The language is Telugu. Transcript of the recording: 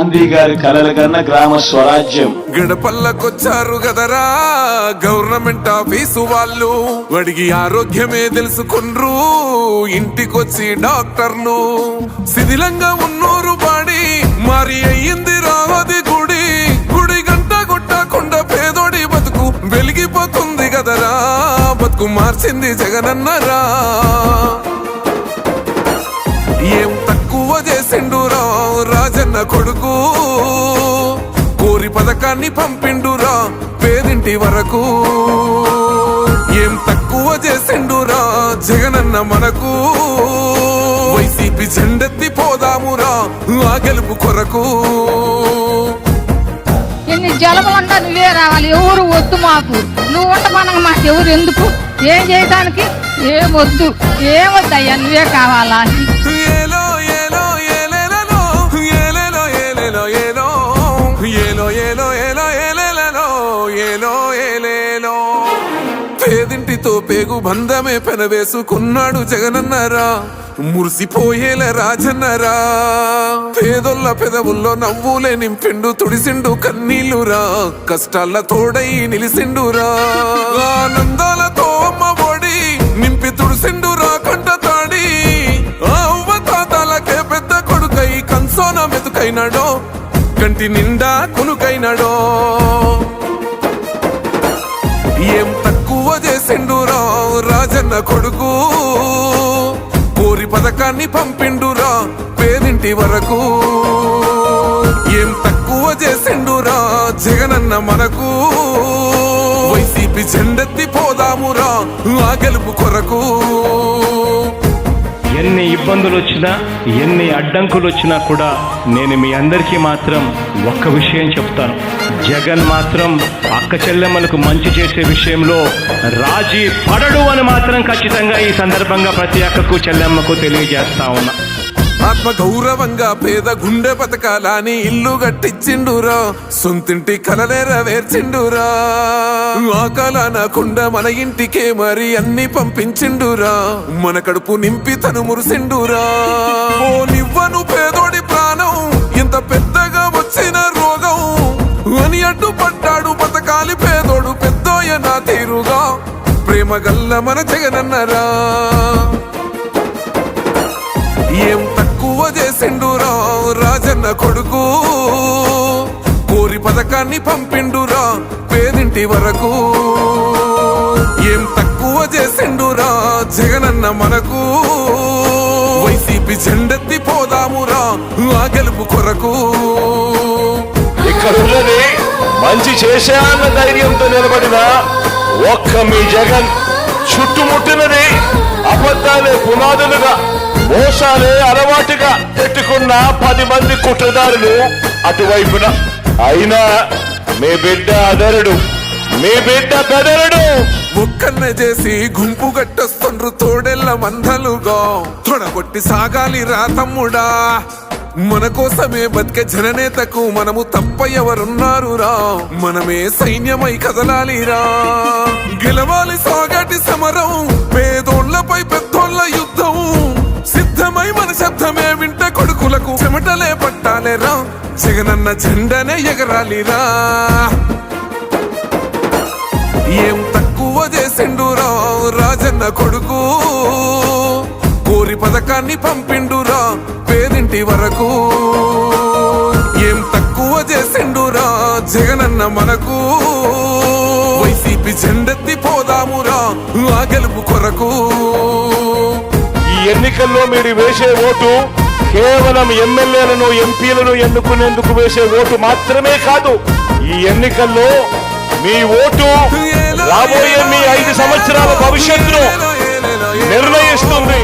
గాంధీ గారి కలల కన్నా గ్రామ స్వరాజ్యం. గడపల్లకొచ్చారు గదరా గవర్నమెంట్ ఆఫీసు వాళ్ళు, అడిగి ఆరోగ్యమే తెలుసుకుండ్రు ఇంటికొచ్చి డాక్టర్లు. శిథిలంగా ఉన్నోరు బాడి మారి అయ్యింది రావది గుడి, గుడి గంట కొట్టకుండా పేదోడి బతుకు వెలిగిపోతుంది గదరా, బతుకు మార్చింది జగనన్నరా. ఏం తక్కువ చేసిండురా రాజన్న కొడుకు, కోరి పథకాన్ని పంపిండురా పేదింటి వరకు. ఏం తక్కువ చేసిండురా జగనన్న మనకు, వైసీపీ జెండెత్తి పోదామురా ఆ గెలుపు కొరకు. ఎన్ని జలములంటా నువ్వే రావాలి, ఎవరు వద్దు మాకు, నువ్వు ఉండమనగా మాకు ఎవరు ఎందుకు, ఏం చేయడానికి ఏం వద్దు, ఏమొద్దయ్యా నువ్వే కావాలా. ఏలో ఏలో ఏలేలలో ఏలేలో ఏలేలో ఏలో ఏలో ఏలో ఏలో ఏలేలలో ఏలో ఏలేలో. పేదింటితో పేగు బంధమే పెనవేసుకున్నాడు జగనన్నరా, మురిసిపోయేల రాజన్నరా. పేదొల్ల పెదవుల్లో నవ్వులే నింపిండు తుడిసిండు కన్నీళ్లురా, కష్టాల తోడై నిలిసిండురా. ఆనందాలతో అమ్మ ఒడి నింపి తుడిసిండురా కంట తాడి, అవ్వ తాతలకే పెద్ద కొడుకై కంసోన మెతుకైనాడో, కంటి నిండా కునుకైనాడో. ఏం తక్కువ చేసిండురా రాజన్న కొడుకు, కోరి పథకాన్ని పంపిండురా పేదింటి వరకు. ఏం తక్కువ చేసిండురా జగనన్న మనకు, వైసీపీ జెండెత్తి పోదామురా ఆ గెలుపు కొరకు. ఎన్ని ఇబ్బందులు వచ్చినా ఎన్ని అడ్డంకులు వచ్చినా కూడా నేను మీ అందరికీ మాత్రం ఒక్క విషయం చెప్తాను, జగన్ మాత్రం అక్క చెల్లెమ్మలకు మంచి చేసే విషయంలో రాజీ పడడు అని మాత్రం ఖచ్చితంగా ఈ సందర్భంగా ప్రతి అక్కకు చెల్లెమ్మకు తెలియజేస్తా ఉన్నా. ఆత్మ గౌరవంగా పేద గుండె బతకాలని ఇల్లు గట్టించిండురా, సొంతింటి కలనేరవేర్చిండురా. ఆ కలనకుండా మన ఇంటికే మరి అన్ని పంపించిండురా, మన కడుపు నింపి తను మురిసిండురా. ఓ నివ్వను పేదోడి ప్రాణం ఇంత పెద్దగా వచ్చిన రోగం అని అడ్డుపడ్డాడు బతకాలి పేదోడు పెద్దోయ నా తీరుగా, ప్రేమ గల్ల మన జగనన్నరా. ఏం తక్కువ చేసిండురా రాజన్న కొడుకు, కోరి పథకాన్ని పంపిండురా పేదింటి వరకు. ఏం తక్కువ చేసిండురా జగనన్న మనకు, వైసీపీ జెండెత్తి పోదామురా ఆ గెలుపు కొరకు. ఇక్కడ ఉన్నది మంచి చేశాన్న ధైర్యంతో నిలబడిన ఒక్క మీ జగన్, చుట్టుముట్టినది అబద్ధాలే పునాదులుగా మోసాలే అలవాటుగా పెట్టుకున్న 10 మంది కుట్రదారులు అటువైపున. అయినా మీ బిడ్డ అదరుడు, మీ బిడ్డ బెదరుడు. ముక్కన్న చేసి గుంపు గట్టొస్తుండ్రు తోడెల్ల మందలుగా, తొడగొట్టి సాగాలి రా తమ్ముడా. మన కోసమే బతికే జననేతకు మనము తప్ప ఎవరున్నారు రా, మనమే సైన్యమై కదలాలిరా. గెలవాలి సాగటి సమరం, పేదోళ్లపై పెద్దోళ్ల యుద్ధం, సిద్ధమై మన శబ్దమే వింట కొడుకులకు చెమటలే పట్టాలేరా, జగనన్న జెండనే ఎగరాలిరా. ఏం తక్కువ చేసిండురా రాజన్న కొడుకు, కోరి పథకాన్ని పంపిండురా పేదింటి వరకు. ఏం తక్కువ చేసిండురా జగనన్న మనకు, వైసీపీ జెండెత్తి పోదామురా ఆ గెలుపు కొరకు. ఈ ఎన్నికల్లో మీరు వేసే ఓటు కేవలం ఎమ్మెల్యేలను ఎంపీలను ఎన్నుకునేందుకు వేసే ఓటు మాత్రమే కాదు, ఈ ఎన్నికల్లో మీ ఓటు రాబోయే మీ 5 సంవత్సరాల భవిష్యత్తును నిర్ణయిస్తుంది.